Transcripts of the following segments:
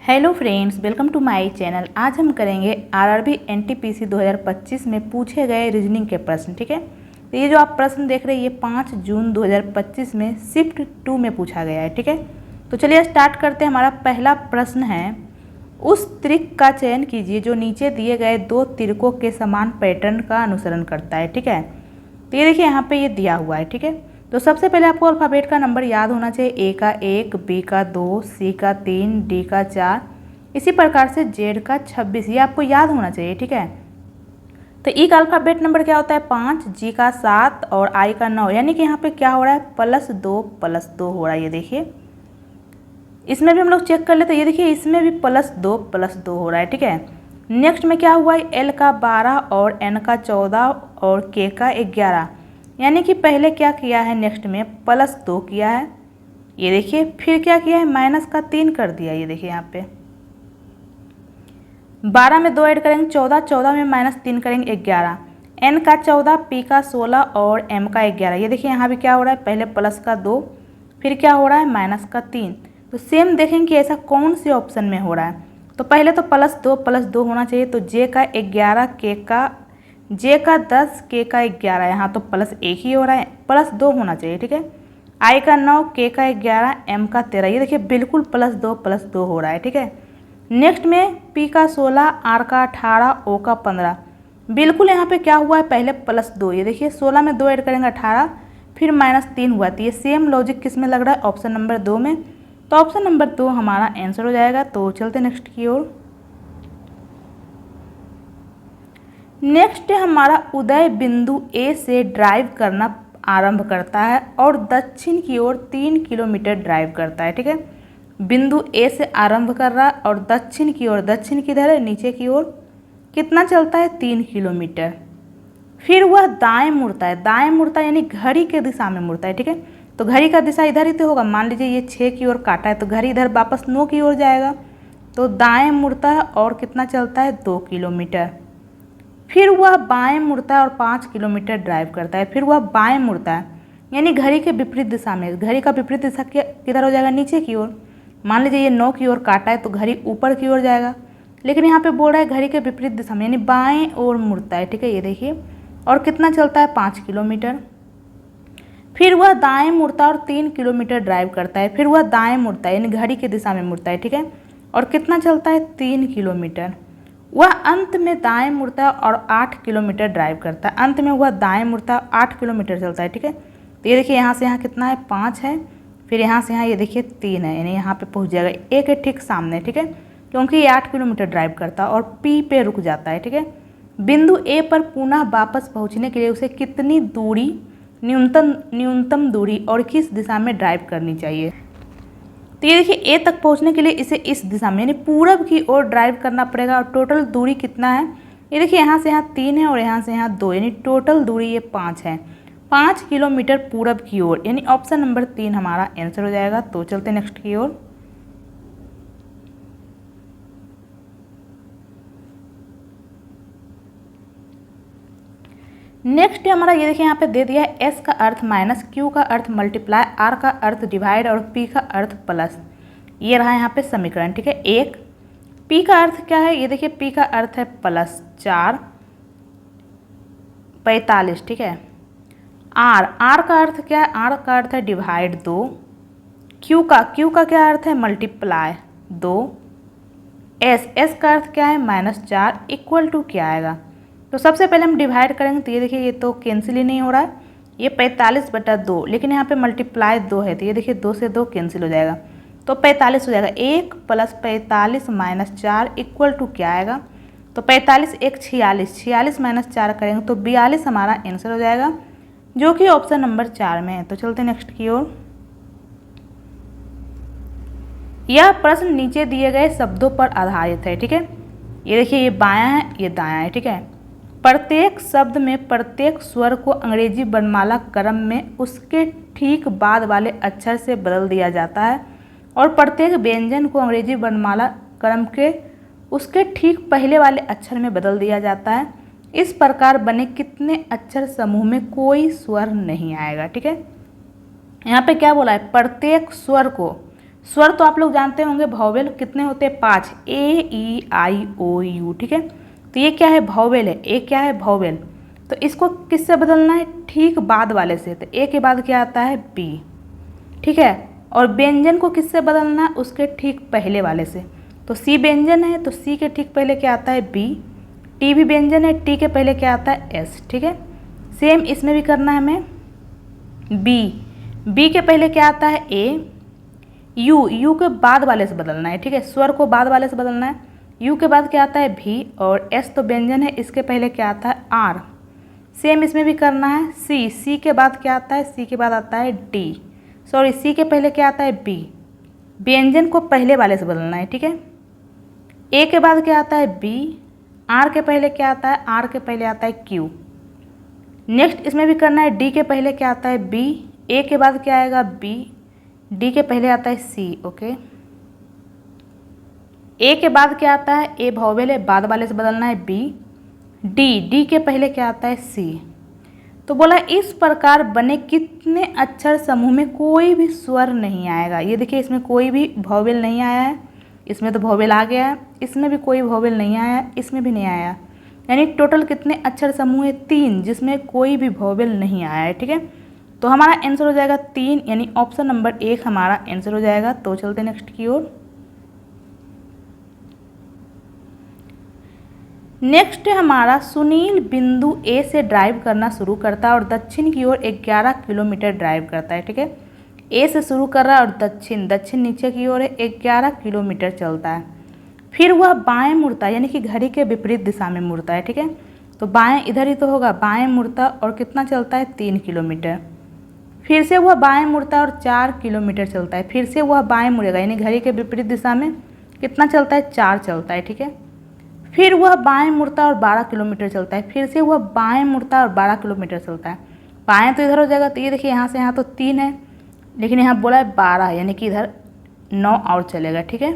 Hello friends, welcome to my channel. आज हम करेंगे आरआरबी एनटीपीसी 2025 में पूछे गए रीजनिंग के प्रश्न। ठीक है, तो ये जो आप प्रश्न देख रहे हैं ये 5 जून 2025 में शिफ्ट 2 में पूछा गया है। ठीक है, तो चलिए स्टार्ट करते हैं। हमारा पहला प्रश्न है, उस त्रिक का चयन कीजिए जो नीचे दिए गए दो तिरकों के समान पैटर्न का अनुसरण करता है। ठीक है, तो ये देखिए यहाँ पे ये दिया हुआ है। ठीक है, तो सबसे पहले आपको अल्फ़ाबेट का नंबर याद होना चाहिए। ए का 1, बी का 2, सी का 3, डी का 4, इसी प्रकार से जेड का 26, ये आपको याद होना चाहिए। ठीक है, तो ई का अल्फ़ाबेट नंबर क्या होता है 5, जी का 7 और आई का 9, यानी कि यहाँ पे क्या हो रहा है +2 हो रहा है। ये देखिए, इसमें भी हम लोग चेक कर लेते हैं। ये देखिए, इसमें भी +2 हो रहा है। ठीक है, नेक्स्ट में क्या हुआ है, एल का 12 और एन का 14 और के का 11, यानी कि पहले क्या किया है, नेक्स्ट में +2 किया है। ये देखिए, फिर क्या किया है, -3 कर दिया। ये देखिए यहाँ पे 12 में 2 ऐड करेंगे 14, 14 में -3 करेंगे 11, एन का 14, पी का 16 और एम का 11। ये देखिए यहाँ भी क्या हो रहा है, पहले +2 फिर क्या हो रहा है -3। तो सेम देखेंगे कि ऐसा कौन से ऑप्शन में हो रहा है। तो पहले तो +2 होना चाहिए। तो जे का 11, जे का 10, के का 11, यहाँ तो +1 ही हो रहा है, +2 होना चाहिए। ठीक है, आई का 9, के का 11, एम का 13, ये देखिए बिल्कुल +2 हो रहा है। ठीक है, नेक्स्ट में पी का 16, आर का 18, ओ का 15, बिल्कुल यहाँ पे क्या हुआ है, पहले +2। ये देखिए 16 में 2 ऐड करेंगे 18, फिर -3 हुआ। तो ये सेम लॉजिक किस में लग रहा है, ऑप्शन नंबर 2 में। तो ऑप्शन नंबर 2 हमारा आंसर हो जाएगा। तो चलते नेक्स्ट की ओर। नेक्स्ट हमारा उदय बिंदु ए से ड्राइव करना आरंभ करता है और दक्षिण की ओर 3 किलोमीटर ड्राइव करता है। ठीक है, बिंदु ए से आरंभ कर रहा है और दक्षिण की ओर, दक्षिण किधर है, नीचे की ओर कितना चलता है, 3 किलोमीटर। फिर वह दाएं मुड़ता है, दाएं मुड़ता है यानी घड़ी के दिशा में मुड़ता है। ठीक है, तो घड़ी का दिशा इधर ही तो होगा। मान लीजिए ये 6 की ओर काटा है तो घड़ी इधर वापस 9 की ओर जाएगा। तो दाएं मुड़ता है और कितना चलता है, 2 किलोमीटर। फिर वह बाएं मुड़ता है और 5 किलोमीटर ड्राइव करता है। फिर वह बाएं मुड़ता है यानी घड़ी के विपरीत दिशा में। घड़ी का विपरीत दिशा किधर हो जाएगा, नीचे की ओर। मान लीजिए ये 9 की ओर काटा है तो घड़ी ऊपर की ओर जाएगा, लेकिन यहाँ पे बोल रहा है घड़ी के विपरीत दिशा में यानी बाएं ओर मुड़ता है। ठीक है, ये देखिए, और कितना चलता है, 5 किलोमीटर। फिर वह दाएं मुड़ता है और 3 किलोमीटर ड्राइव करता है। फिर वह दाएं मुड़ता है यानी घड़ी की दिशा में मुड़ता है। ठीक है, और कितना चलता है, 3 किलोमीटर। वह अंत में दाएं मुड़ता है और 8 किलोमीटर ड्राइव करता है। अंत में वह दाएं मुड़ता है, 8 किलोमीटर चलता है। ठीक है, तो ये देखिए यहाँ से यहाँ कितना है, 5 है, फिर यहाँ से यहाँ ये देखिए 3 है, यानी यहाँ पे पहुँच जाएगा, एक है ठीक सामने। ठीक है, क्योंकि ये 8 किलोमीटर ड्राइव करता है और पी पे रुक जाता है। ठीक है, बिंदु ए पर पुनः वापस पहुँचने के लिए उसे कितनी दूरी, न्यूनतम दूरी और किस दिशा में ड्राइव करनी चाहिए। तो ये देखिए, ए तक पहुंचने के लिए इसे इस दिशा में यानी पूरब की ओर ड्राइव करना पड़ेगा। और टोटल दूरी कितना है, ये देखिए यहाँ से यहाँ 3 है और यहाँ से यहाँ 2, यानी टोटल दूरी ये 5 है, 5 किलोमीटर पूरब की ओर, यानी ऑप्शन नंबर 3 हमारा आंसर हो जाएगा। तो चलते नेक्स्ट की ओर। नेक्स्ट हमारा ये देखिए यहाँ पे दे दिया है, एस का अर्थ माइनस, क्यू का अर्थ मल्टीप्लाई, आर का अर्थ डिवाइड और पी का अर्थ प्लस। ये रहा यहाँ पे समीकरण। ठीक है, एक पी का अर्थ क्या है, ये देखिए पी का अर्थ है +4 45। ठीक है, आर का अर्थ क्या है, आर का अर्थ है डिवाइड 2, क्यू का क्या अर्थ है, मल्टीप्लाई 2, एस का अर्थ क्या है, -4 इक्वल टू क्या आएगा। तो सबसे पहले हम डिवाइड करेंगे तो ये देखिए ये तो कैंसिल ही नहीं हो रहा है, ये 45/2, लेकिन यहाँ पे मल्टीप्लाई 2 है तो ये देखिए 2 से 2 कैंसिल हो जाएगा, तो 45 हो जाएगा। 1 + 45 - 4 इक्वल टू क्या आएगा, तो 45 1 46, 46 - 4 करेंगे तो 42 हमारा आंसर हो जाएगा, जो कि ऑप्शन नंबर 4 में है। तो चलते नेक्स्ट की ओर। यह प्रश्न नीचे दिए गए शब्दों पर आधारित है। ठीक है, ये देखिए ये बायां है, ये दायां है। ठीक है, प्रत्येक शब्द में प्रत्येक स्वर को अंग्रेजी वर्णमाला क्रम में उसके ठीक बाद वाले अक्षर से बदल दिया जाता है और प्रत्येक व्यंजन को अंग्रेजी वर्णमाला क्रम के उसके ठीक पहले वाले अक्षर में बदल दिया जाता है। इस प्रकार बने कितने अक्षर समूह में कोई स्वर नहीं आएगा। ठीक है, यहाँ पे क्या बोला है, प्रत्येक स्वर को, स्वर तो आप लोग जानते होंगे, वॉवेल कितने होते हैं 5, ए ई आई ओ यू, ठीक है। तो ये क्या है वॉवेल है, ए क्या है वॉवेल। तो इसको किससे बदलना है, ठीक बाद वाले से। तो ए के बाद क्या आता है बी, ठीक है। और व्यंजन को किससे बदलना है, उसके ठीक पहले वाले से। तो सी व्यंजन है तो सी के ठीक पहले क्या आता है बी, टी भी व्यंजन है, टी के पहले क्या आता है एस, ठीक है। सेम इसमें भी करना है हमें, बी के पहले क्या आता है ए, यू के बाद वाले से बदलना है, ठीक है। स्वर को बाद वाले से बदलना है। यू के बाद क्या आता है भी, और एस तो व्यंजन है, इसके पहले क्या आता है आर। सेम इसमें भी करना है। सी के बाद क्या आता है, सी के बाद आता है डी, सॉरी सी के पहले क्या आता है बी, व्यंजन को पहले वाले से बदलना है, ठीक है। ए के बाद क्या आता है बी, आर के पहले क्या आता है, आर के पहले आता है क्यू। नेक्स्ट इसमें भी करना है, डी के पहले क्या आता है बी, ए के बाद क्या आएगा बी, डी के पहले आता है सी, ओके। ए के बाद क्या आता है, ए वॉवेल है, बाद वाले से बदलना है बी, डी के पहले क्या आता है सी। तो बोला इस प्रकार बने कितने अक्षर समूह में कोई भी स्वर नहीं आएगा। ये देखिए इसमें कोई भी वॉवेल नहीं आया है, इसमें तो वॉवेल आ गया है, इसमें भी कोई वॉवेल नहीं आया, इसमें भी नहीं आया। यानी टोटल कितने अक्षर समूह है 3, जिसमें कोई भी वॉवेल नहीं आया है, ठीक है। तो हमारा आंसर हो जाएगा 3, यानी ऑप्शन नंबर 1 हमारा आंसर हो जाएगा। तो चलते नेक्स्ट की ओर। नेक्स्ट हमारा सुनील बिंदु ए से ड्राइव करना शुरू करता है और दक्षिण की ओर 11 किलोमीटर ड्राइव करता है, ठीक है। ए से शुरू कर रहा है और दक्षिण नीचे की ओर है, 11 किलोमीटर चलता है। फिर वह बाएं मुड़ता है, यानी कि घड़ी के विपरीत दिशा में मुड़ता है, ठीक है। तो बाएं इधर ही तो होगा, बाएं मुड़ता और कितना चलता है 3 किलोमीटर। फिर से वह बाएं मुड़ता है और 4 किलोमीटर चलता है। फिर से वह बाएं मुड़ेगा, यानी घड़ी के विपरीत दिशा में कितना चलता है 4 चलता है, ठीक है। फिर वह बाएं मुड़ता और 12 किलोमीटर चलता है। फिर से वह बाएं मुड़ता और 12 किलोमीटर चलता है। बाएं तो इधर हो जाएगा, तो ये देखिए यहाँ से यहाँ तो 3 है, लेकिन यहाँ बोला है 12, यानी कि इधर 9 और चलेगा, ठीक है।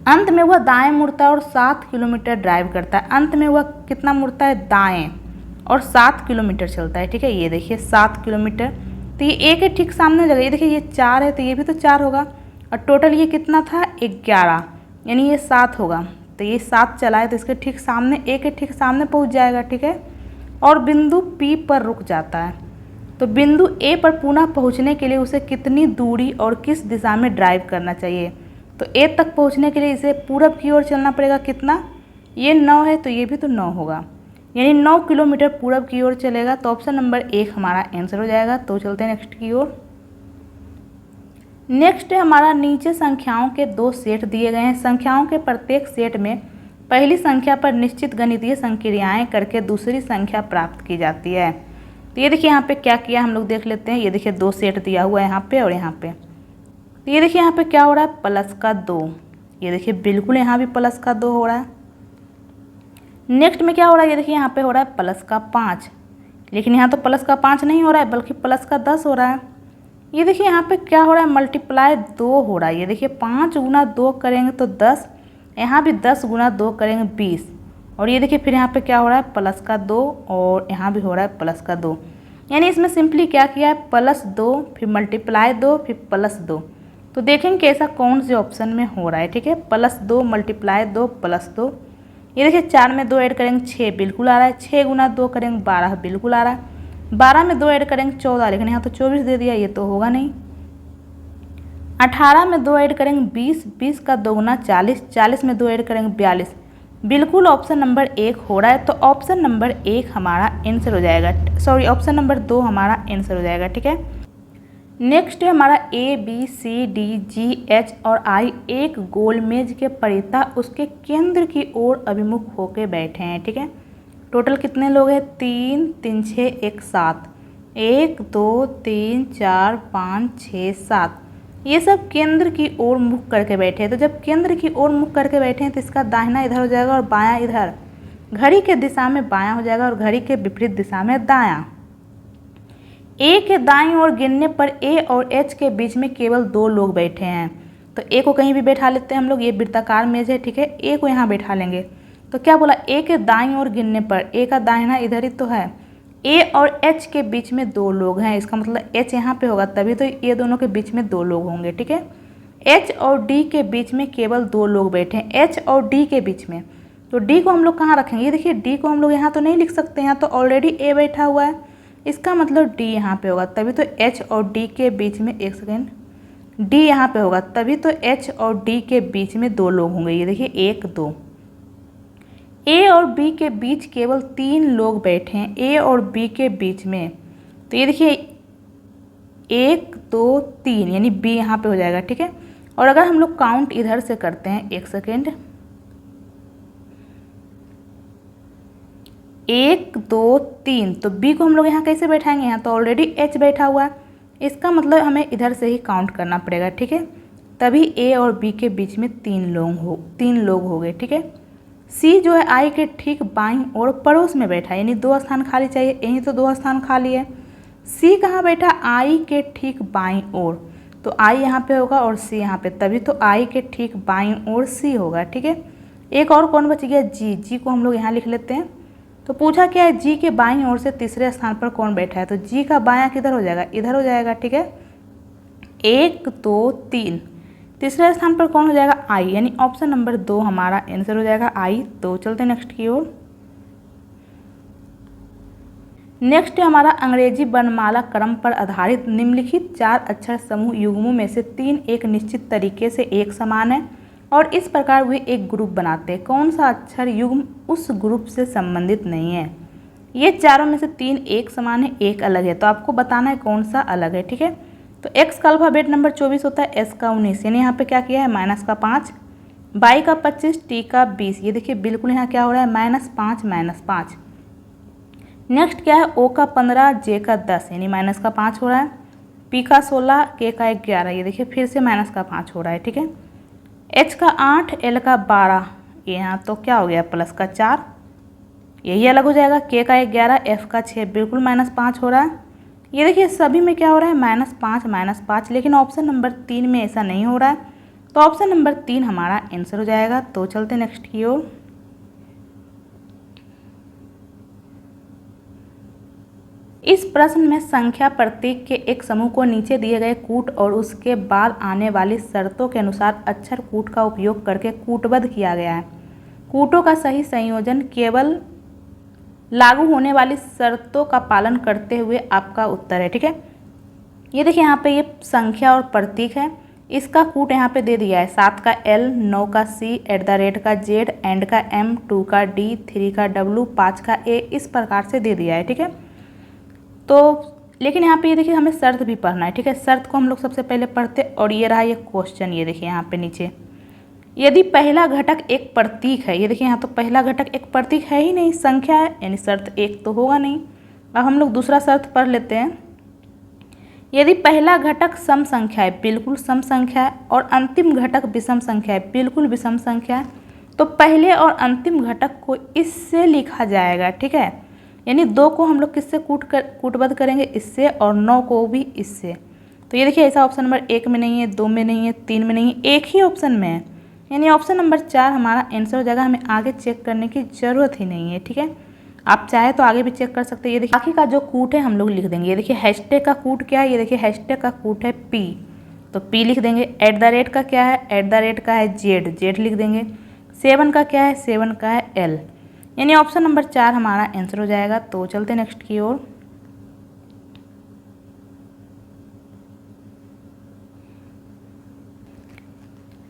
अंत में वह दाएं मुड़ता और 7 किलोमीटर ड्राइव करता है। अंत में वह कितना मुड़ता है दाएं और 7 किलोमीटर चलता है, ठीक है। ये देखिए 7 किलोमीटर, तो ये ए के ठीक सामने जगह, ये देखिए ये 4 है तो ये भी तो 4 होगा, और टोटल ये कितना था 11, यानी ये 7 होगा। तो ये 7 चला है तो इसके ठीक सामने, ए के ठीक सामने पहुंच जाएगा, ठीक है। और बिंदु पी पर रुक जाता है। तो बिंदु ए पर पुनः पहुंचने के लिए उसे कितनी दूरी और किस दिशा में ड्राइव करना चाहिए। तो ए तक पहुंचने के लिए इसे पूरब की ओर चलना पड़ेगा, कितना, ये 9 है तो ये भी तो 9 होगा, यानी 9 किलोमीटर पूरब की ओर चलेगा। तो ऑप्शन नंबर 1 हमारा आंसर हो जाएगा। तो चलते हैं नेक्स्ट की ओर। नेक्स्ट है हमारा, नीचे संख्याओं के 2 सेट दिए गए हैं। संख्याओं के प्रत्येक सेट में पहली संख्या पर निश्चित गणितीय संक्रियाएं करके दूसरी संख्या प्राप्त की जाती है। तो ये देखिए यहाँ पे क्या किया हम लोग देख लेते हैं। ये देखिए 2 सेट दिया हुआ है यहाँ पे और यहाँ पे। तो ये देखिए यहाँ पे क्या हो रहा है, प्लस का 2। ये देखिए बिल्कुल यहाँ भी प्लस का 2 हो रहा है। नेक्स्ट में क्या हो रहा है, ये देखिए यहाँ पे हो रहा है प्लस का 5, लेकिन यहाँ तो प्लस का 5 नहीं हो रहा है बल्कि प्लस का 10 हो रहा है। ये देखिए यहाँ पे क्या हो रहा है, मल्टीप्लाई 2 हो रहा है। ये देखिए 5 गुना 2 करेंगे तो 10, यहाँ भी 10 गुना 2 करेंगे 20, और ये देखिए फिर यहाँ पे क्या हो रहा है प्लस का 2, और यहाँ भी हो रहा है प्लस का 2। यानी इसमें सिंपली क्या किया है, +2 फिर मल्टीप्लाई 2 फिर +2। तो देखेंगे कि ऐसा कौन से ऑप्शन में हो रहा है, ठीक है। +2 मल्टीप्लाई 2 +2। ये देखिए 4 में 2 ऐड करेंगे 6 बिल्कुल आ रहा है। 6 गुना 2 करेंगे 12 बिल्कुल आ रहा है। 12 में 2 ऐड करेंगे 14, लेकिन यहाँ तो 24 दे दिया, ये तो होगा नहीं। 18 में 2 ऐड करेंगे 20, 20 का 2 गुना 40, 40 में 2 ऐड करेंगे 42, बिल्कुल ऑप्शन नंबर 1 हो रहा है। तो ऑप्शन नंबर 1 हमारा आंसर हो जाएगा, सॉरी ऑप्शन नंबर 2 हमारा आंसर हो जाएगा, ठीक है। नेक्स्ट है हमारा ABCDGH और I एक गोल मेज के परिता उसके केंद्र की ओर अभिमुख होकर बैठे हैं, ठीक है। टोटल कितने लोग हैं, 3 3 6 1 7, 1 2 3 4 5 6 7, ये सब केंद्र की ओर मुख करके बैठे हैं। तो जब केंद्र की ओर मुख करके बैठे हैं तो इसका दाहिना इधर हो जाएगा और बायां इधर, घड़ी के दिशा में बायां हो जाएगा और घड़ी के विपरीत दिशा में दायां। ए के दाईं ओर गिनने पर ए और एच के बीच में केवल 2 लोग बैठे हैं। तो ए को कहीं भी बैठा लेते हैं हम लोग, ये वृत्ताकार मेज है, ठीक है। ए को यहाँ बैठा लेंगे। तो क्या बोला, ए के दाईं ओर गिनने पर, ए का दाहिना इधर ही तो है, ए और एच के बीच में 2 लोग हैं, इसका मतलब एच यहाँ पे होगा तभी तो ये दोनों के बीच में 2 लोग होंगे, ठीक है। एच और डी के बीच में केवल 2 लोग बैठे हैं, एच और डी के बीच में, तो डी को हम लोग कहाँ रखेंगे? ये देखिए डी को हम लोग यहाँ तो नहीं लिख सकते, यहाँ तो ऑलरेडी ए बैठा हुआ है, इसका मतलब डी यहाँ पे होगा तभी तो एच और डी के बीच में, एक सेकेंड, डी यहाँ पे होगा तभी तो एच और डी के बीच में 2 लोग होंगे। ये देखिए 1 2, ए और बी के बीच केवल 3 लोग बैठे हैं, ए और बी के बीच में, तो ये देखिए 1 2 3 यानी बी यहाँ पे हो जाएगा, ठीक है। और अगर हम लोग काउंट इधर से करते हैं, एक सेकेंड, 1 2 3, तो बी को हम लोग यहाँ कैसे बैठाएंगे? यहाँ तो ऑलरेडी एच बैठा हुआ है, इसका मतलब हमें इधर से ही काउंट करना पड़ेगा, ठीक है। तभी ए और बी के बीच में 3 लोग हो गए, ठीक है। सी जो है आई के ठीक बाईं और पड़ोस में बैठा है, यानी 2 स्थान खाली चाहिए, यहीं तो 2 स्थान खाली है। सी कहाँ बैठा? आई के ठीक बाईं ओर, तो आई यहाँ पे होगा और सी यहाँ पे, तभी तो आई के ठीक बाईं ओर सी होगा, ठीक है। एक और कौन बच गया? जी, जी को हम लोग यहाँ लिख लेते हैं। तो पूछा क्या है? जी के बाईं ओर से तीसरे स्थान पर कौन बैठा है, तो जी का बायां किधर हो जाएगा? इधर हो जाएगा, ठीक है। 1 2 3, तीसरे स्थान पर कौन हो जाएगा? आई, यानी ऑप्शन नंबर 2 हमारा आंसर हो जाएगा आई। तो चलते हैं नेक्स्ट की ओर। नेक्स्ट है हमारा अंग्रेजी वर्णमाला क्रम पर आधारित निम्नलिखित 4 अक्षर समूह युग्मों में से 3 एक निश्चित तरीके से एक समान है और इस प्रकार वे एक ग्रुप बनाते हैं। कौन सा अक्षर युग्म उस ग्रुप से संबंधित नहीं है? ये चारों में से 3 एक समान है, एक अलग है, तो आपको बताना है कौन सा अलग है, ठीक है। तो एक्स का अल्फ़ाबेट नंबर 24 होता है, एस का 19, यानी यहाँ पे क्या किया है? माइनस का 5, वाई का 25, टी का 20, ये देखिए बिल्कुल यहाँ क्या हो रहा है? -5 -5। नेक्स्ट क्या है? ओ का 15, जे का 10, यानी माइनस का 5 हो रहा है, पी का 16, के का 11, ये देखिए फिर से माइनस का 5 हो रहा है, ठीक है। एच का 8, एल का 12, ये यहाँ तो क्या हो गया? प्लस का 4, यही अलग हो जाएगा। के का 11, एफ का 6, बिल्कुल -5 हो रहा है। ये देखिए सभी में क्या हो रहा है? -5 -5, लेकिन ऑप्शन नंबर 3 में ऐसा नहीं हो रहा है, तो ऑप्शन नंबर 3 हमारा आंसर हो जाएगा। तो चलते नेक्स्ट की ओर। इस प्रश्न में संख्या प्रतीक के एक समूह को नीचे दिए गए कूट और उसके बाद आने वाली शर्तों के अनुसार अक्षर कूट का उपयोग करके कूटबद्ध किया गया है। कूटों का सही संयोजन केवल लागू होने वाली शर्तों का पालन करते हुए आपका उत्तर है, ठीक है। ये देखिए यहाँ पे ये संख्या और प्रतीक है, इसका कूट यहाँ पे दे दिया है, 7 का एल, 9 का सी, @ का जेड, एंड का एम, 2 का डी, 3 का डब्लू, 5 का ए, इस प्रकार से दे दिया है, ठीक है। तो लेकिन यहाँ पे ये देखिए हमें शर्त भी पढ़ना है, ठीक है। शर्त को हम लोग सबसे पहले पढ़ते और ये रहा ये क्वेश्चन, ये देखिए यहाँ पे नीचे, यदि पहला घटक एक प्रतीक है, ये देखिए यहाँ तो पहला घटक एक प्रतीक है ही नहीं, संख्या है, यानी शर्त 1 तो होगा नहीं। अब हम लोग दूसरा शर्त पढ़ लेते हैं। यदि पहला घटक सम संख्या है, बिल्कुल सम संख्या है, और अंतिम घटक विषम संख्या है, बिल्कुल विषम संख्या है, तो पहले और अंतिम घटक को इससे लिखा जाएगा, ठीक है। यानी 2 को हम लोग किससे कूटबद्ध करेंगे? इससे, और 9 को भी इससे। तो ये देखिए ऐसा ऑप्शन नंबर 1 में नहीं है, 2 में नहीं है, 3 में नहीं है, एक ही ऑप्शन में है, यानी ऑप्शन नंबर 4 हमारा आंसर हो जाएगा। हमें आगे चेक करने की ज़रूरत ही नहीं है, ठीक है। आप चाहे तो आगे भी चेक कर सकते हैं। ये देखिए बाकी का जो कूट है हम लोग लिख देंगे। ये देखिए हैशटैग का कूट क्या है? ये देखिए हैशटैग का कूट है पी, तो पी लिख देंगे। @ का क्या है? @ का है जेड, जेड लिख देंगे। 7 का क्या है? 7 का है एल, यानी ऑप्शन नंबर 4 हमारा आंसर हो जाएगा। तो चलते नेक्स्ट की ओर।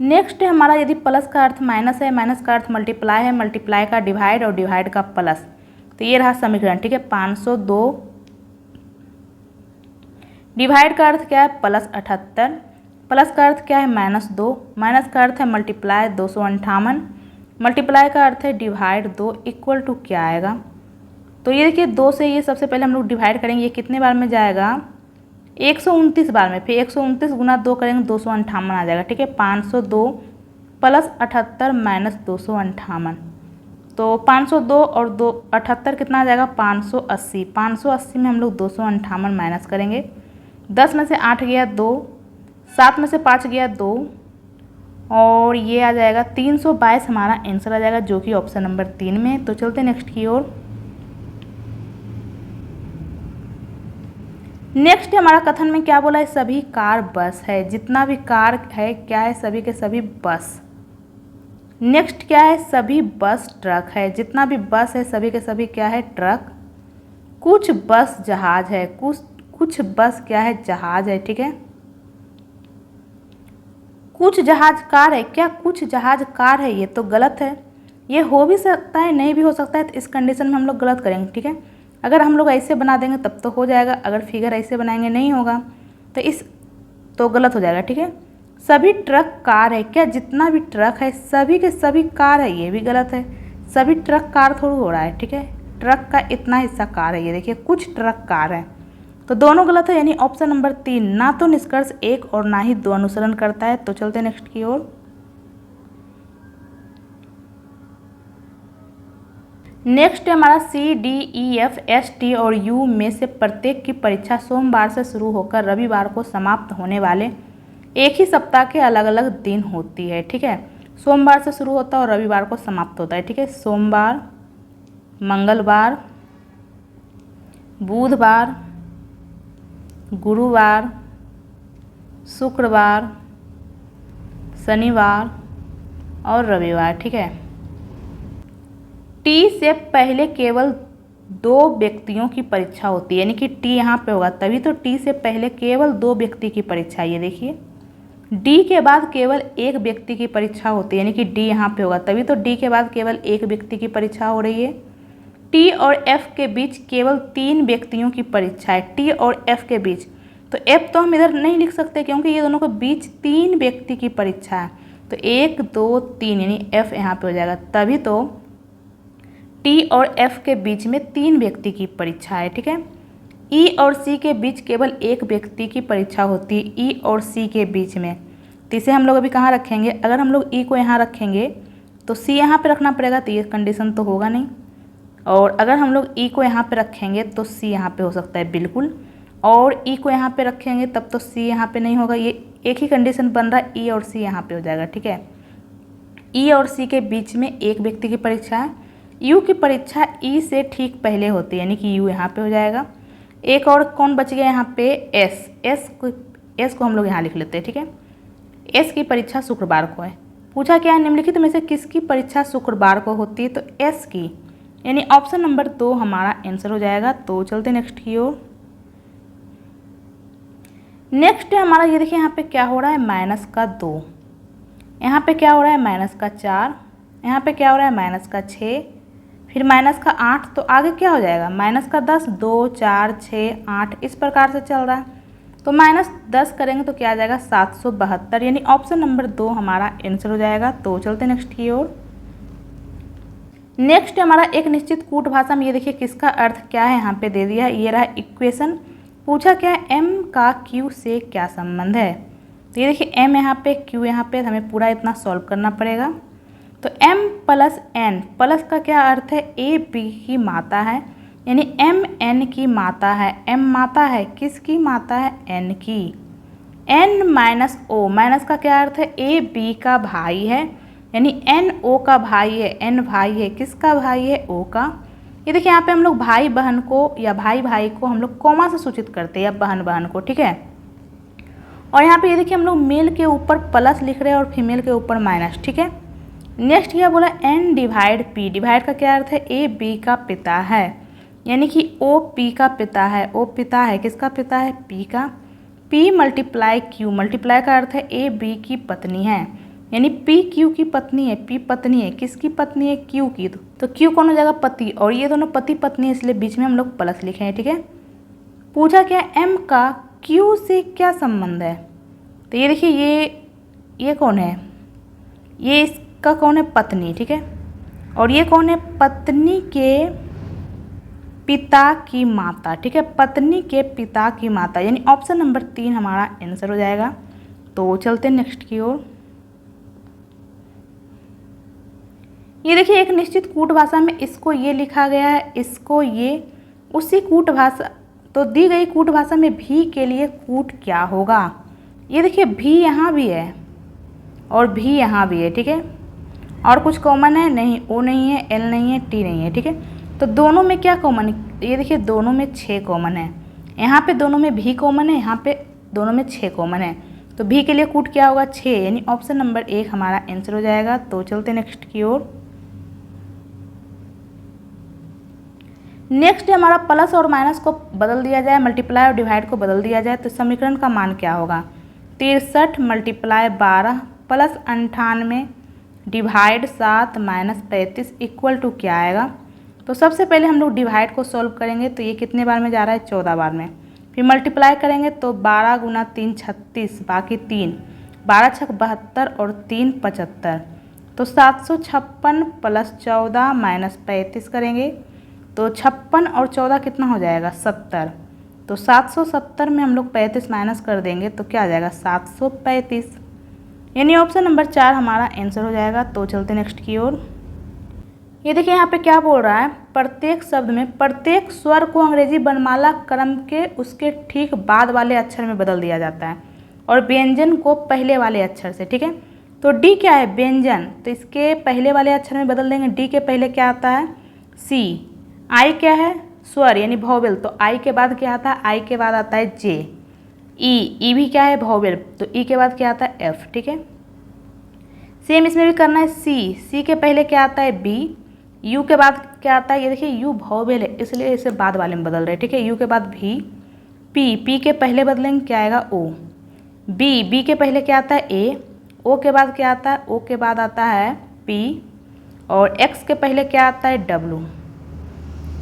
नेक्स्ट है हमारा, यदि प्लस का अर्थ माइनस है, माइनस का अर्थ मल्टीप्लाई है, मल्टीप्लाई का डिवाइड और डिवाइड का प्लस, तो ये रहा समीकरण, ठीक है। 502, डिवाइड का अर्थ क्या है? +78, प्लस का अर्थ क्या है? -2, माइनस का अर्थ है मल्टीप्लाई 258, मल्टीप्लाई का अर्थ है डिवाइड 2, इक्वल टू क्या आएगा? तो ये देखिए 2 से ये सबसे पहले हम लोग डिवाइड करेंगे, ये कितने बार में जाएगा? 129 बार में, फिर 129 गुना 2 करेंगे 258 आ जाएगा, ठीक है। 502 + 78 - 258, तो 502 और 278 कितना आ जाएगा? 580, 580 में हम लोग 258 माइनस करेंगे। 10 में से 8 गया 2, 7 में से 5 गया 2, और ये आ जाएगा 322 हमारा आंसर आ जाएगा, जो कि ऑप्शन नंबर 3 में। तो चलते नेक्स्ट की ओर। नेक्स्ट हमारा कथन में क्या बोला है, सभी कार बस है, जितना भी कार है क्या है, सभी के सभी बस। नेक्स्ट क्या है, सभी बस ट्रक है, जितना भी बस है सभी के सभी क्या है, ट्रक। कुछ बस जहाज है, कुछ बस क्या है, जहाज है, ठीक है। कुछ जहाज कार है, क्या कुछ जहाज कार है, ये तो गलत है। ये हो भी सकता है नहीं भी हो सकता है, तो इस कंडीशन में हम लोग गलत करेंगे, ठीक है। अगर हम लोग ऐसे बना देंगे तब तो हो जाएगा, अगर फिगर ऐसे बनाएंगे नहीं होगा तो गलत हो जाएगा, ठीक है। सभी ट्रक कार है, क्या जितना भी ट्रक है सभी के सभी कार है, ये भी गलत है। सभी ट्रक कार थोड़ा हो रहा है, ठीक है। ट्रक का इतना हिस्सा कार है, ये देखिए कुछ ट्रक कार है, तो दोनों गलत है, यानी ऑप्शन नंबर 3 ना तो निष्कर्ष 1 और ना ही 2 अनुसरण करता है। तो चलते नेक्स्ट की ओर। नेक्स्ट है हमारा CDEF ST और U में से प्रत्येक की परीक्षा सोमवार से शुरू होकर रविवार को समाप्त होने वाले एक ही सप्ताह के अलग अलग दिन होती है, ठीक है। सोमवार से शुरू होता है और रविवार को समाप्त होता है, ठीक है। सोमवार, मंगलवार, बुधवार, गुरुवार, शुक्रवार, शनिवार और रविवार, ठीक है। टी से पहले केवल 2 व्यक्तियों की परीक्षा होती है, यानी कि टी यहाँ पे होगा तभी तो टी से पहले केवल 2 व्यक्ति की परीक्षा, ये देखिए। डी के बाद केवल 1 व्यक्ति की परीक्षा होती है, यानी कि डी यहाँ पे होगा तभी तो डी के बाद केवल 1 व्यक्ति की परीक्षा हो रही है। टी और एफ के बीच केवल 3 व्यक्तियों की परीक्षा है, टी और एफ के बीच, तो एफ तो हम इधर नहीं लिख सकते क्योंकि ये दोनों के बीच 3 व्यक्ति की परीक्षा है, तो 1 2 3 यानी एफ यहाँ पे हो जाएगा, तभी तो टी और एफ के बीच में 3 व्यक्ति की परीक्षा है, ठीक है। ई और सी के बीच केवल 1 व्यक्ति की परीक्षा होती है, ई और सी के बीच में, तो इसे हम लोग अभी कहाँ रखेंगे, अगर हम लोग ई को यहाँ रखेंगे तो सी यहाँ पे रखना पड़ेगा, तो ये कंडीशन तो होगा नहीं, और अगर हम लोग ई को यहाँ पे रखेंगे तो सी यहाँ पे हो सकता है बिल्कुल, और ई को यहाँ पे रखेंगे तब तो सी यहाँ पे नहीं होगा, ये एक ही कंडीशन बन रहा है, ई और सी यहाँ पे हो जाएगा, ठीक है। ई और सी के बीच में 1 व्यक्ति की परीक्षा है। यू की परीक्षा ई से ठीक पहले होती है, यानी कि यू यहाँ पे हो जाएगा। एक और कौन बच गया यहाँ पे, एस को हम लोग यहाँ लिख लेते हैं, ठीक है। एस की परीक्षा शुक्रवार को है। पूछा क्या है, निम्नलिखित में से किसकी परीक्षा शुक्रवार को होती है, तो एस की, यानी ऑप्शन नंबर 2 हमारा आंसर हो जाएगा। तो चलते नेक्स्ट की ओर। नेक्स्ट है हमारा, ये देखिए यहाँ पे क्या हो रहा है, -2, यहाँ पे क्या हो रहा है, -4, यहाँ पे क्या हो रहा है, -6, फिर -8, तो आगे क्या हो जाएगा, -10, 2 4 6 8, इस प्रकार से चल रहा है, तो -10 करेंगे तो क्या आ जाएगा, 772, यानी ऑप्शन नंबर 2 हमारा आंसर हो जाएगा। तो चलते नेक्स्ट की ओर। नेक्स्ट हमारा एक निश्चित कूट भाषा में, ये देखिए किसका अर्थ क्या है यहाँ पे दे दिया है, ये रहा इक्वेशन। पूछा क्या है, एम का क्यू से क्या संबंध है, तो ये देखिए एम यहाँ पे क्यू यहाँ पे, हमें पूरा इतना सॉल्व करना पड़ेगा। तो m + n, प्लस का क्या अर्थ है, ए बी की माता है, यानी m n की माता है। m माता है, किसकी माता है, n की। n - o, माइनस का क्या अर्थ है, ए बी का भाई है, यानी n o का भाई है, n भाई है, किसका भाई है, o का। ये देखिए यहाँ पे हम लोग भाई बहन को या भाई भाई को हम लोग कॉमा से सूचित करते हैं, या बहन बहन को, ठीक है। और यहाँ पे ये देखिए हम लोग मेल के ऊपर प्लस लिख रहे हैं और फीमेल के ऊपर माइनस, ठीक है। नेक्स्ट क्या बोला, n डिवाइड p, डिवाइड का क्या अर्थ है, ए बी का पिता है, यानी कि o p का पिता है, o पिता है, किसका पिता है, p का। p × q, मल्टीप्लाई का अर्थ है ए बी की पत्नी है, यानी p q की पत्नी है, p पत्नी है, किसकी पत्नी है, q की, तो q कौन हो जाएगा, पति, और ये दोनों पति पत्नी है, इसलिए बीच में हम लोग प्लस लिखे हैं, ठीक है। पूछा क्या, m का q से क्या संबंध है, तो ये देखिए ये कौन है, ये का कौन है, पत्नी, ठीक है। और ये कौन है, पत्नी के पिता की माता, ठीक है, पत्नी के पिता की माता, यानी ऑप्शन नंबर 3 हमारा आंसर हो जाएगा। तो चलते नेक्स्ट की ओर। ये देखिए एक निश्चित कूट भाषा में इसको ये लिखा गया है, इसको ये, उसी कूट भाषा, तो दी गई कूट भाषा में भी के लिए कूट क्या होगा, ये देखिए भी यहाँ भी है और भी यहाँ भी है, ठीक है। और कुछ कॉमन है नहीं, ओ नहीं है, एल नहीं है, टी नहीं है, ठीक है। तो दोनों में क्या कॉमन है, ये देखिए दोनों में 6 कॉमन है, यहाँ पे दोनों में भी कॉमन है, यहाँ पे दोनों में 6 कॉमन है, तो भी के लिए कूट क्या होगा 6, यानी ऑप्शन नंबर 1 हमारा आंसर हो जाएगा। तो चलते नेक्स्ट की ओर। नेक्स्ट हमारा प्लस और माइनस को बदल दिया जाए, मल्टीप्लाई और डिवाइड को बदल दिया जाए, तो समीकरण का मान क्या होगा 63 multiply 12 plus 98 divide 7 minus 35 equal to क्या आएगा। तो सबसे पहले हम लोग डिवाइड को सॉल्व करेंगे, तो ये कितने बार में जा रहा है 14 बार में। फिर मल्टीप्लाई करेंगे तो 12 गुना 3 36, बाकी 3 12 छक 72 और 3 75, तो 756 प्लस 14 माइनस 35 करेंगे तो 56 और 14 कितना हो जाएगा 70, तो 770 में हम लोग 35 माइनस कर देंगे तो क्या आ जाएगा 735, यानी ऑप्शन नंबर 4 हमारा आंसर हो जाएगा। तो चलते नेक्स्ट की ओर। ये देखिए यहाँ पे क्या बोल रहा है, प्रत्येक शब्द में प्रत्येक स्वर को अंग्रेजी वर्णमाला क्रम के उसके ठीक बाद वाले अक्षर में बदल दिया जाता है और व्यंजन को पहले वाले अक्षर से, ठीक है। तो डी क्या है व्यंजन, तो इसके पहले वाले अक्षर में बदल देंगे। डी के पहले क्या आता है सी। आई क्या है स्वर यानी भॉवेल, तो आई के बाद क्या आता है, आई के बाद आता है जे। ई भी क्या है भॉवेल, तो ई के बाद क्या आता है एफ, ठीक है। सेम इसमें भी करना है। सी के पहले क्या आता है बी, यू के बाद क्या आता है, ये देखिए यू भॉवेल है इसलिए इसे बाद वाले में बदल रहे हैं, ठीक है। यू के बाद भी, पी के पहले बदलेंगे क्या आएगा ओ। बी के पहले क्या आता है ए, ओ के बाद क्या आता है, ओ के बाद आता है पी, और एक्स के पहले क्या आता है डब्लू।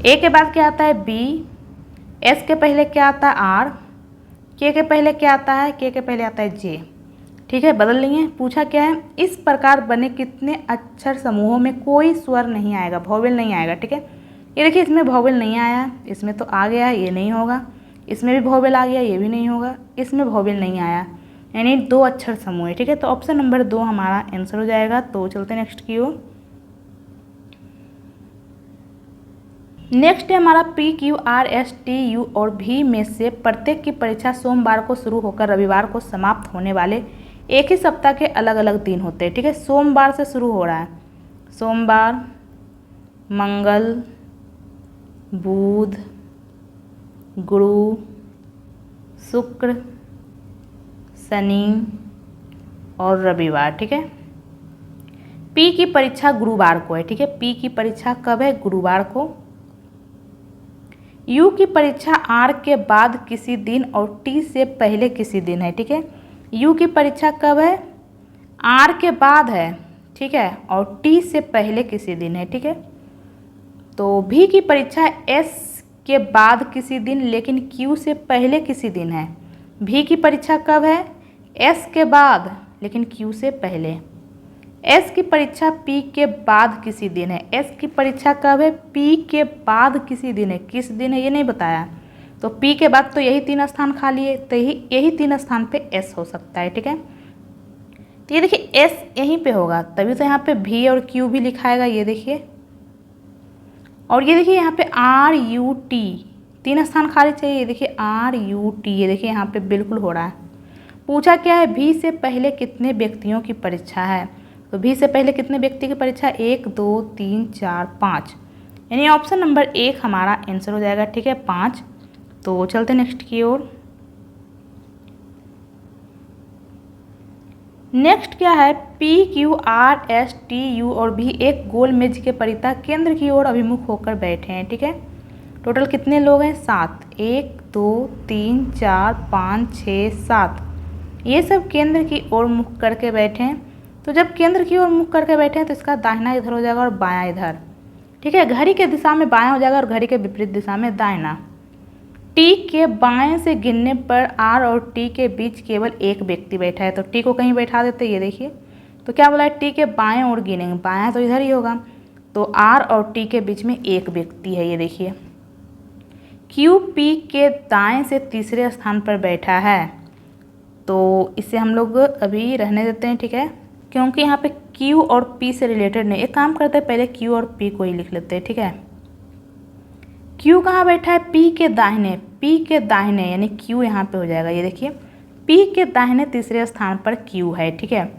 ए के बाद क्या आता है बी, एस के पहले क्या आता है आर, के पहले क्या आता है, के पहले आता है जे, ठीक है। बदल लिए। पूछा क्या है, इस प्रकार बने कितने अक्षर समूहों में कोई स्वर नहीं आएगा, भॉवेल नहीं आएगा, ठीक है। ये देखिए इसमें भॉवेल नहीं आया, इसमें तो आ गया, ये नहीं होगा, इसमें भी भॉवेल आ गया, ये भी नहीं होगा, इसमें भॉवेल नहीं आया, यानी 2 अक्षर समूह है, ठीक है। तो ऑप्शन नंबर 2 हमारा आंसर हो जाएगा। तो चलते नेक्स्ट की ओर। नेक्स्ट है हमारा P Q R S T U और भी में से प्रत्येक की परीक्षा सोमवार को शुरू होकर रविवार को समाप्त होने वाले एक ही सप्ताह के अलग अलग दिन होते हैं, ठीक है। सोमवार से शुरू हो रहा है, सोमवार, मंगल, बुध, गुरु, शुक्र, शनि और रविवार, ठीक है। पी की परीक्षा गुरुवार को है, ठीक है। पी की परीक्षा कब है गुरुवार को। यू की परीक्षा आर के बाद किसी दिन और टी से पहले किसी दिन है, ठीक है। यू की परीक्षा कब है आर के बाद है, ठीक है, और टी से पहले किसी दिन है, ठीक है। तो भी की परीक्षा एस के बाद किसी दिन लेकिन क्यू से पहले किसी दिन है। भी की परीक्षा कब है एस के बाद लेकिन क्यू से पहले। एस की परीक्षा पी के बाद किसी दिन है। एस की परीक्षा कब है पी के बाद किसी दिन है, किस दिन है ये नहीं बताया, तो पी के बाद तो यही 3 स्थान खाली है, तो यही 3 स्थान पे एस हो सकता है, ठीक है। तो ये देखिए एस यहीं पे होगा, तभी तो यहाँ पे भी और क्यू भी लिखाएगा, ये देखिए। और ये देखिए यहाँ पे आर यू टी 3 स्थान खाली चाहिए, ये देखिए आर यू टी, ये देखिए यहाँ पे बिल्कुल हो रहा है। पूछा क्या है भी से पहले कितने व्यक्तियों की परीक्षा है, तो भी से पहले कितने व्यक्ति की परीक्षा 1 2 3 4 5, यानी ऑप्शन नंबर 1 हमारा आंसर हो जाएगा, ठीक है 5। तो चलते नेक्स्ट की ओर। नेक्स्ट क्या है P Q R S T U और भी एक गोल मेज के परिता केंद्र की ओर अभिमुख होकर बैठे हैं, ठीक है। टोटल कितने लोग हैं 7, 1 2 3 4 5 6 7, ये सब केंद्र की ओर मुख करके बैठे हैं। तो जब केंद्र की ओर मुख करके बैठे हैं तो इसका दाहिना इधर हो जाएगा और बायां इधर, ठीक है। घड़ी के दिशा में बायां हो जाएगा और घड़ी के विपरीत दिशा में दाहिना। टी के बाएं से गिनने पर आर और टी के बीच केवल एक व्यक्ति बैठा है, तो टी को कहीं बैठा देते, ये देखिए। तो क्या बोला है टी के बाएं ओर गिनेंगे, बायां तो इधर ही होगा, तो आर और टी के बीच में एक व्यक्ति है, ये देखिए। क्यू पी के दाएं से तीसरे स्थान पर बैठा है, तो इसे हम लोग अभी रहने देते हैं, ठीक है, क्योंकि यहाँ पे क्यू और पी से रिलेटेड नहीं। एक काम करते हैं पहले क्यू और पी को ही लिख लेते हैं, ठीक है। क्यू कहाँ बैठा है पी के दाहिने, पी के दाहिने यानी क्यू यहाँ पे हो जाएगा, ये देखिए पी के दाहिने तीसरे स्थान पर क्यू है, ठीक है।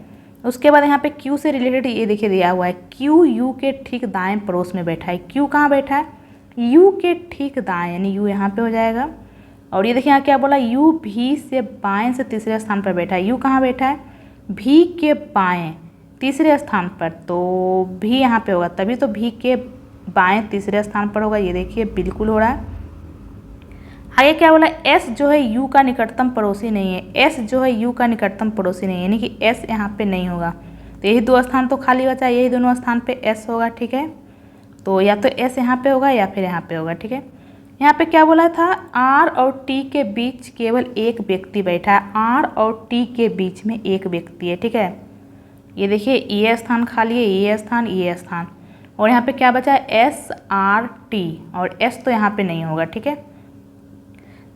उसके बाद यहाँ पे क्यू से रिलेटेड ये देखिए दिया हुआ है क्यू यू के ठीक दाएं पड़ोस में बैठा है। क्यू कहाँ बैठा है यू के ठीक दाएं, यानी यू यहाँ पे हो जाएगा। और ये देखिए यहाँ क्या बोला, यू भी से बाएं से तीसरे स्थान पर बैठा है। यू कहाँ बैठा है, भी के बाएं तीसरे स्थान पर, तो भी यहाँ पे होगा, तभी तो भी के बाएं तीसरे स्थान पर होगा। ये देखिए बिल्कुल हो रहा है। आगे क्या बोला, एस जो है यू का निकटतम पड़ोसी नहीं है। एस जो है यू का निकटतम पड़ोसी नहीं है, यानी कि एस यहाँ पे नहीं होगा। तो यही दो स्थान तो खाली बचा, यही दोनों स्थान पे एस होगा, ठीक है। तो या तो एस यहाँ पे होगा या फिर यहाँ पे होगा, ठीक है। यहाँ पे क्या बोला था, आर और टी के बीच केवल एक व्यक्ति बैठा है। आर और टी के बीच में एक व्यक्ति है, ठीक है। ये देखिए ये स्थान खाली है, ये स्थान, ये स्थान, और यहाँ पे क्या बचा है, एस आर टी, और एस तो यहाँ पे नहीं होगा, ठीक है।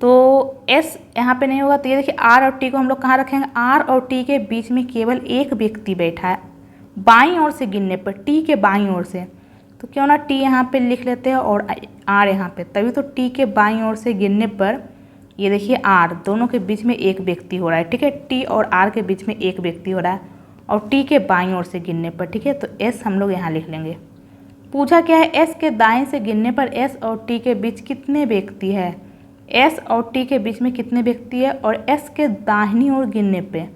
तो एस यहाँ पे नहीं होगा, तो ये देखिए आर और टी को हम लोग कहाँ रखेंगे, आर और टी के बीच में केवल एक व्यक्ति बैठा है, बाईं ओर से गिनने पर, टी के बाईं ओर से। तो क्यों ना टी यहाँ पे लिख लेते हैं और आर यहाँ पे, तभी तो टी के बाईं ओर से गिनने पर ये देखिए आर, दोनों के बीच में एक व्यक्ति हो रहा है, ठीक है। टी और आर के बीच में एक व्यक्ति हो रहा है और टी के बाईं ओर से गिनने पर, ठीक है। तो एस हम लोग यहाँ लिख लेंगे। पूछा क्या है, एस के दाएं से गिनने पर एस और टी के बीच कितने व्यक्ति है। एस और टी के बीच में कितने व्यक्ति है, और एस के दाहिनी ओर गिनने पे,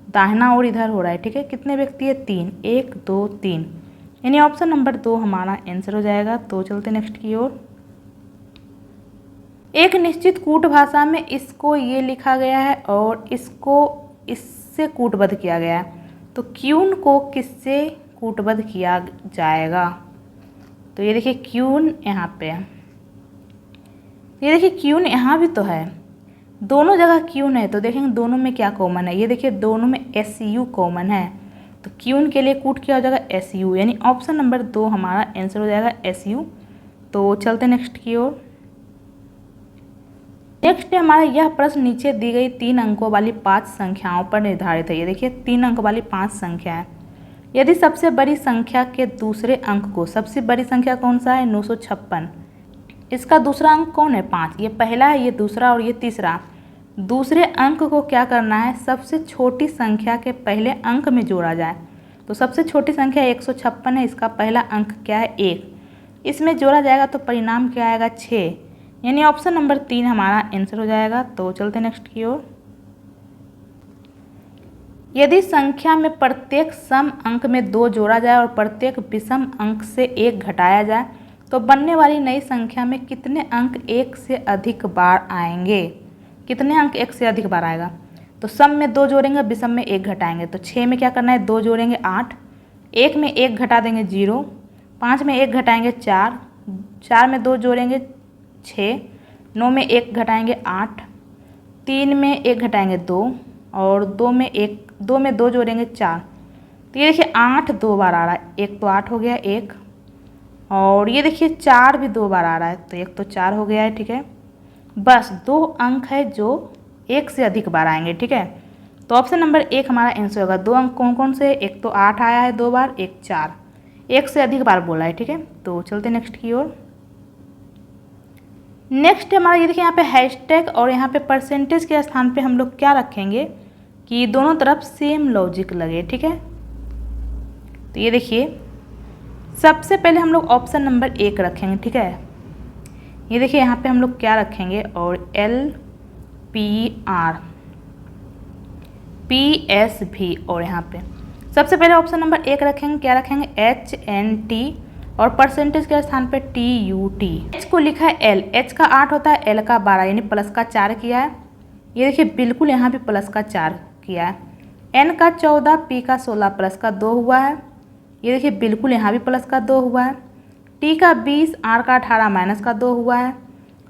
दाहिना ओर इधर हो रहा है, ठीक है, कितने व्यक्ति है, 3, 1 2 3, यानी ऑप्शन नंबर 2 हमारा आंसर हो जाएगा। तो चलते नेक्स्ट की ओर। एक निश्चित कूट भाषा में इसको ये लिखा गया है और इसको इससे कूटबद्ध किया गया है, तो क्यून को किससे कूटबद्ध किया जाएगा। तो ये देखिए क्यून यहाँ पे, ये देखिए क्यून यहाँ भी तो है, दोनों जगह क्यून है, तो देखेंगे दोनों में क्या कॉमन है। ये देखिए दोनों में एस यू कॉमन है, तो क्यून के लिए कूट क्या हो जाएगा, एस यू, यानी ऑप्शन नंबर 2 हमारा आंसर हो जाएगा एस यू। तो चलते नेक्स्ट की ओर। नेक्स्ट है हमारा यह प्रश्न नीचे दी गई 3 अंकों वाली 5 संख्याओं पर निर्धारित है। ये देखिए 3 अंक वाली 5 संख्या है। यदि सबसे बड़ी संख्या के दूसरे अंक को, सबसे बड़ी संख्या कौन सा है, 956, इसका दूसरा अंक कौन है, 5, ये पहला है, ये दूसरा और ये तीसरा। दूसरे अंक को क्या करना है, सबसे छोटी संख्या के पहले अंक में जोड़ा जाए। तो सबसे छोटी संख्या 156 है, इसका पहला अंक क्या है, 1, इसमें जोड़ा जाएगा तो परिणाम क्या आएगा, 6, यानी ऑप्शन नंबर 3 हमारा आंसर हो जाएगा। तो चलते नेक्स्ट की ओर। यदि संख्या में प्रत्येक सम अंक में 2 जोड़ा जाए और प्रत्येक विषम अंक से 1 घटाया जाए तो बनने वाली नई संख्या में कितने अंक 1 से अधिक बार आएंगे। कितने अंक 1 से अधिक बार आएगा, तो सम में 2 जोड़ेंगे, विषम में 1 घटाएंगे। तो 6 में क्या करना है, 2 जोड़ेंगे 8, 1 में 1 घटा देंगे 0, 5 में 1 घटाएंगे 4, 4 में 2 जोड़ेंगे 6, 9 में 1 घटाएंगे 8, 3 में 1 घटाएंगे 2 और 2 में 2 जोड़ेंगे 4। तो ये देखिए 8 2 बार आ रहा है, 1 तो 8 हो गया 1, और ये देखिए 4 भी 2 बार आ रहा है, तो 1 तो 4 हो गया है, ठीक है। बस 2 अंक है जो 1 से अधिक बार आएंगे, ठीक है। तो ऑप्शन नंबर 1 हमारा आंसर होगा। 2 अंक कौन कौन से, एक तो 8 आया है 2 बार, एक 4, 1 से अधिक बार बोला है, ठीक है। तो चलते नेक्स्ट की ओर। नेक्स्ट हमारा ये देखिए यहाँ पे हैशटैग और यहाँ पे परसेंटेज के स्थान पे हम लोग क्या रखेंगे कि दोनों तरफ सेम लॉजिक लगे, ठीक है। तो ये देखिए सबसे पहले हम लोग ऑप्शन नंबर 1 रखेंगे, ठीक है। ये देखिए यहाँ पे हम लोग क्या रखेंगे, और LPR PSV, और यहाँ पे सबसे पहले ऑप्शन नंबर 1 रखेंगे, क्या रखेंगे, HNT और परसेंटेज के स्थान पे TUT। H को लिखा है L, H का 8 होता है, L का 12, यानी प्लस का 4 किया है। ये देखिए बिल्कुल यहाँ भी प्लस का 4 किया है। N का 14, P का 16, प्लस का 2 हुआ है। ये देखिए बिल्कुल यहाँ भी प्लस का 2 हुआ है। T का 20, R का 18, माइनस का 2 हुआ है,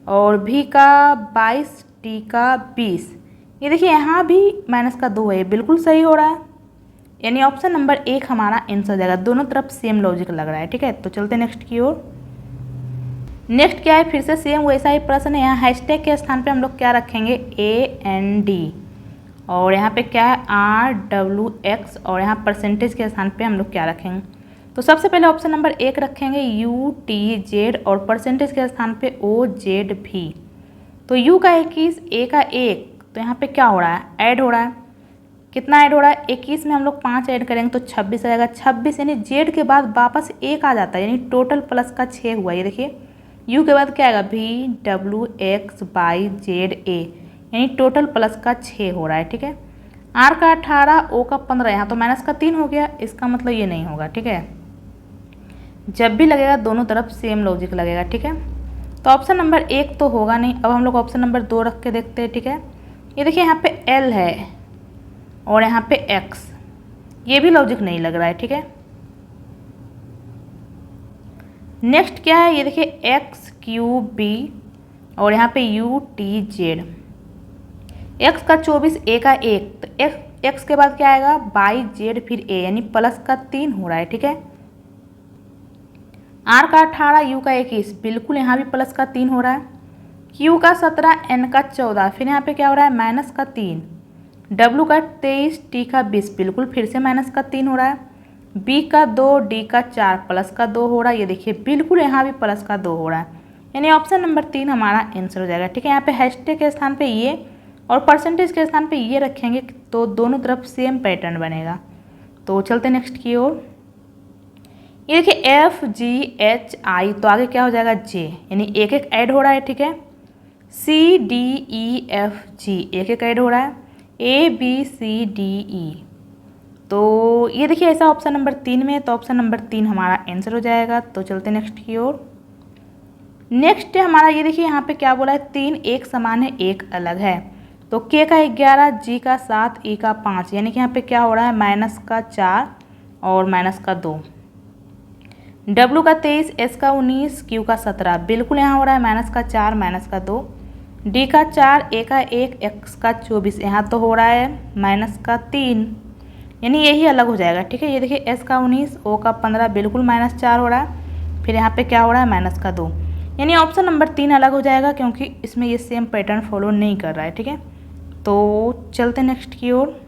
और V का 22, T का 20, ये देखिए यहाँ भी माइनस का 2 है, बिल्कुल सही हो रहा है, यानी ऑप्शन नंबर 1 हमारा आंसर हो जाएगा। दोनों तरफ सेम लॉजिक लग रहा है, ठीक है। तो चलते नेक्स्ट की ओर। नेक्स्ट क्या है, फिर से सेम वैसा ही प्रश्न है। यहाँ हैशटैग के स्थान पे हम लोग क्या रखेंगे, AND, और यहाँ पे क्या है, RWX, और यहाँ परसेंटेज के स्थान पे हम लोग क्या रखेंगे। तो सबसे पहले ऑप्शन नंबर 1 रखेंगे UTZ, और परसेंटेज के स्थान पे OZV। तो U का 21, A का 1, तो यहाँ पे क्या हो रहा है, ऐड हो रहा है। कितना ऐड हो रहा है, 21 में हम लोग 5 ऐड करेंगे तो 26 आएगा। 26 यानी जेड के बाद वापस 1 आ जाता है, यानी टोटल प्लस का 6 हुआ। ये देखिए यू के बाद क्या आएगा we W x by Z A, यानी टोटल प्लस का 6 हो रहा है। ठीक है, आर का 18, ओ का 15, यहाँ तो माइनस का 3 हो गया, इसका मतलब ये नहीं होगा। ठीक है, जब भी लगेगा दोनों तरफ सेम लॉजिक लगेगा। ठीक है, तो ऑप्शन नंबर 1 तो होगा नहीं। अब हम लोग ऑप्शन नंबर 2 रख के देखते हैं। ठीक है, ये देखिए यहाँ पे एल है और यहाँ पे एक्स, ये भी लॉजिक नहीं लग रहा है। ठीक है, नेक्स्ट क्या है, ये देखिए एक्स क्यू बी और यहाँ पे यू टी जेड, एक्स का 24, ए का 1, तो एक्स के बाद क्या आएगा बाई जेड फिर ए, यानी प्लस का 3 हो रहा है। ठीक है, आर का 18, यू का 21, बिल्कुल यहाँ भी प्लस का 3 हो रहा है। क्यू का 17, एन का 14, फिर यहाँ पे क्या हो रहा है माइनस का 3, डब्ल्यू का 23, टी का 20, बिल्कुल फिर से माइनस का 3 हो रहा है। बी का 2, डी का 4, प्लस का 2 हो रहा है। ये देखिए बिल्कुल यहाँ भी प्लस का 2 हो रहा है, यानी ऑप्शन नंबर 3 हमारा आंसर हो जाएगा। ठीक है, यहाँ पे हैशटैग के स्थान पे ये और परसेंटेज के स्थान पे ये रखेंगे तो दोनों तरफ सेम पैटर्न बनेगा। तो चलते नेक्स्ट की ओर। ये देखिए एफ जी एच आई, तो आगे क्या हो जाएगा जे, यानी एक एक ऐड हो रहा है। ठीक है, C D E F G, एक एक ऐड हो रहा है, A B C D E, तो ये देखिए ऐसा ऑप्शन नंबर 3 में है, तो ऑप्शन नंबर 3 हमारा आंसर हो जाएगा। तो चलते नेक्स्ट की ओर। नेक्स्ट है हमारा, ये देखिए यहाँ पे क्या बोला है 3 एक समान है एक अलग है, तो के का 11, जी का 7, ई का 5, यानी कि यहाँ पे क्या हो रहा है माइनस का 4 और माइनस का 2, डब्ल्यू का 23, एस का 19, क्यू का 17, बिल्कुल यहाँ हो रहा है माइनस का 4 माइनस का 2, डी का 4, ए का 1, एक्स का 24, यहाँ तो हो रहा है माइनस का 3, यानी यही अलग हो जाएगा। ठीक है, ये देखिए एस का 19, ओ का 15, बिल्कुल माइनस 4 हो रहा है, फिर यहाँ पे क्या हो रहा है माइनस का 2, यानी ऑप्शन नंबर 3 अलग हो जाएगा क्योंकि इसमें ये सेम पैटर्न फॉलो नहीं कर रहा है। ठीक है, तो चलते नेक्स्ट की ओर।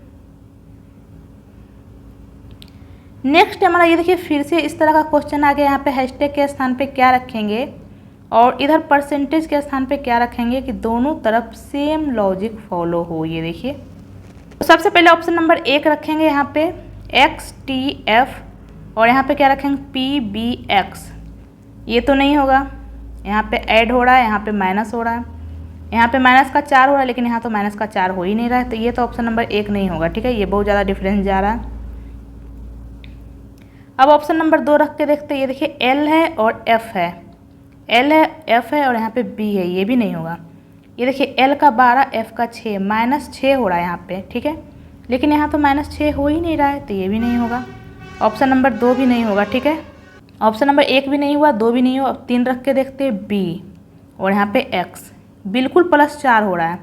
नेक्स्ट हमारा ये देखिए फिर से इस तरह का क्वेश्चन आ गया, यहाँ पे हैशटैग के स्थान पे क्या रखेंगे और इधर परसेंटेज के स्थान पे क्या रखेंगे कि दोनों तरफ सेम लॉजिक फॉलो हो। ये देखिए, तो सबसे पहले ऑप्शन नंबर 1 रखेंगे यहाँ पे एक्स टी एफ और यहाँ पे क्या रखेंगे पी बी एक्स, ये तो नहीं होगा, यहाँ पे ऐड हो रहा है, यहाँ पे माइनस हो रहा है, यहाँ पे माइनस का 4 हो रहा है, लेकिन यहाँ तो माइनस का 4 हो ही नहीं रहा है, तो ये तो ऑप्शन नंबर 1 नहीं होगा। ठीक है, ये बहुत ज़्यादा डिफरेंस जा रहा है। अब ऑप्शन नंबर 2 रख के देखते हैं। ये देखिए एल है और एफ है, एल है एफ है और यहाँ पे बी है, ये भी नहीं होगा। ये देखिए एल का 12, एफ का 6, माइनस 6 हो रहा है यहाँ पे। ठीक है, लेकिन यहाँ तो माइनस 6 हो ही नहीं रहा है, तो ये भी नहीं होगा। ऑप्शन नंबर 2 भी नहीं होगा। ठीक है, ऑप्शन नंबर 1 भी नहीं हुआ, 2 भी नहीं हुआ। अब 3 रख के देखते हैं बी और यहाँ पे एक्स, बिल्कुल प्लस 4 हो रहा है,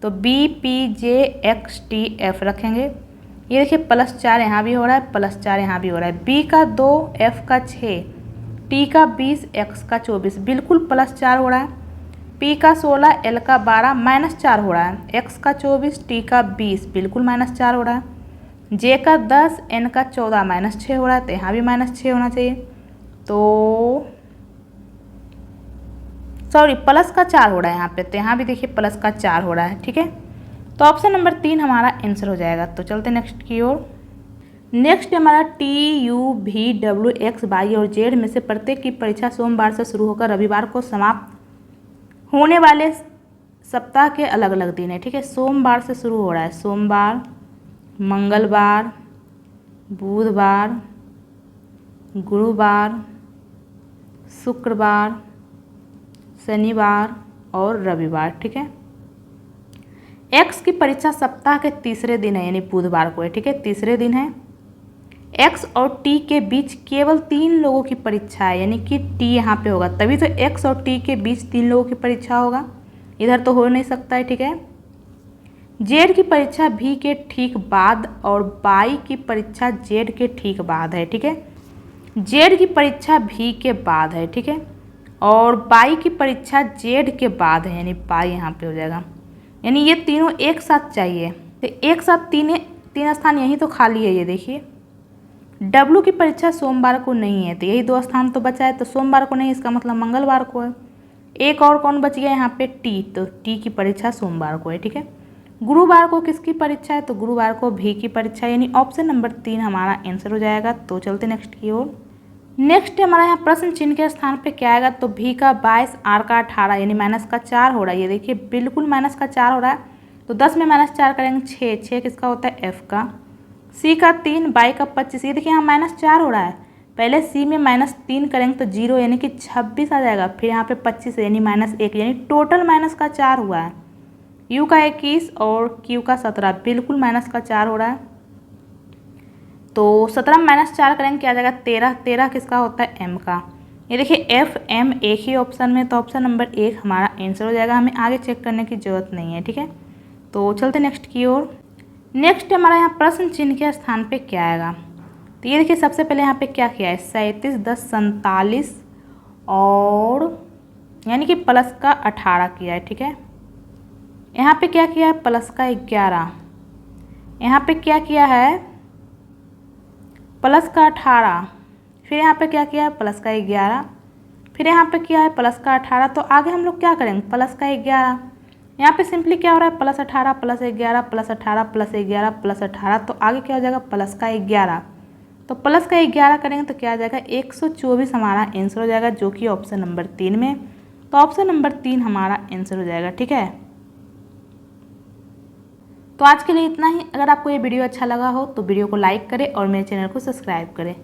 तो B P J X T F रखेंगे। ये देखिए प्लस 4 यहाँ भी हो रहा है, प्लस 4 यहाँ भी हो रहा है। बी का 2, एफ का 6, टी का 20, एक्स का 24, बिल्कुल प्लस 4 हो रहा है। पी का 16, एल का 12, माइनस 4 हो रहा है। एक्स का 24, टी का 20, बिल्कुल माइनस 4 हो रहा है। जे का 10, एन का 14, माइनस 6 हो रहा है, तो यहाँ भी माइनस 6 होना चाहिए, तो सॉरी प्लस का 4 हो रहा है यहाँ पे, तो यहाँ भी देखिए प्लस का 4 हो रहा है। ठीक है, तो ऑप्शन नंबर 3 हमारा आंसर हो जाएगा। तो चलते नेक्स्ट की ओर। नेक्स्ट हमारा T U V W X Y और जेड में से प्रत्येक की परीक्षा सोमवार से शुरू होकर रविवार को समाप्त होने वाले सप्ताह के अलग अलग दिन है। ठीक है, सोमवार से शुरू हो रहा है, सोमवार, मंगलवार, बुधवार, गुरुवार, शुक्रवार, शनिवार और रविवार। ठीक है, एक्स की परीक्षा सप्ताह के तीसरे दिन है, यानी बुधवार को है। ठीक है, तीसरे दिन है। एक्स और टी के बीच केवल 3 लोगों की परीक्षा है, यानी कि टी यहाँ पे होगा, तभी तो एक्स और टी के बीच 3 लोगों की परीक्षा होगा, इधर तो हो नहीं सकता है। ठीक है, जेड की परीक्षा भी के ठीक बाद और बाई की परीक्षा जेड के ठीक बाद है। ठीक है, जेड की परीक्षा भी के बाद है। ठीक है, और बाई की परीक्षा जेड के बाद है, यानी बाई यहाँ पे हो जाएगा, यानी ये तीनों एक साथ चाहिए, तो एक साथ तीन स्थान यहीं तो खाली है। ये देखिए डब्ल्यू की परीक्षा सोमवार को नहीं है, तो यही 2 स्थान तो बचा है, तो सोमवार को नहीं, इसका मतलब मंगलवार को है। एक और कौन बच गया यहाँ पे टी, तो टी की परीक्षा सोमवार को है। ठीक है, गुरुवार को किसकी परीक्षा है, तो गुरुवार को भी की परीक्षा, यानी ऑप्शन नंबर 3 हमारा आंसर हो जाएगा। तो चलते नेक्स्ट की ओर। नेक्स्ट हमारा यहाँ प्रश्न चिन्ह के स्थान पे क्या आएगा, तो भी का 22, आर का 18 यानी माइनस का 4 हो रहा है। ये देखिए बिल्कुल माइनस का 4 हो रहा है, तो 10 में माइनस 4 करेंगे 6, 6 किसका होता है एफ का। सी का 3, बाई का 25, ये देखिए यहाँ माइनस 4 हो रहा है, पहले सी में -3 करेंगे तो 0 यानी कि 26 आ जाएगा, फिर यहाँ पे 25 यानी -1 यानी टोटल माइनस का 4 हुआ है। यू का 21 और क्यू का 17 बिल्कुल माइनस का 4 हो रहा है, तो 17 में -4 करेंगे क्या आ जाएगा 13, 13 किसका होता है एम का। ये देखिए एफ एम एक ही ऑप्शन में, तो ऑप्शन नंबर 1 हमारा आंसर हो जाएगा, हमें आगे चेक करने की जरूरत नहीं है। ठीक है, तो चलते नेक्स्ट की ओर। नेक्स्ट हमारा यहाँ प्रश्न चिन्ह के स्थान पे क्या आएगा, तो ये देखिए सबसे पहले यहाँ पे क्या किया है 37, 10, 47 और यानी कि प्लस का 18 किया है। ठीक है, यहाँ पे क्या किया है प्लस का 11, यहाँ पे क्या किया है प्लस का 18, फिर यहाँ पे क्या किया है प्लस का 11, फिर यहाँ पे किया है प्लस का 18, तो आगे हम लोग क्या करेंगे प्लस का 11। यहाँ पे सिंपली क्या हो रहा है +18 +11 +18 +11 +18, तो आगे क्या हो जाएगा प्लस का 11, तो प्लस का 11 करेंगे तो क्या आ जाएगा 124 हमारा आंसर हो जाएगा, जो कि ऑप्शन नंबर 3 में, तो ऑप्शन नंबर 3 हमारा आंसर हो जाएगा। ठीक है, तो आज के लिए इतना ही। अगर आपको ये वीडियो अच्छा लगा हो तो वीडियो को लाइक करें और मेरे चैनल को सब्सक्राइब करें।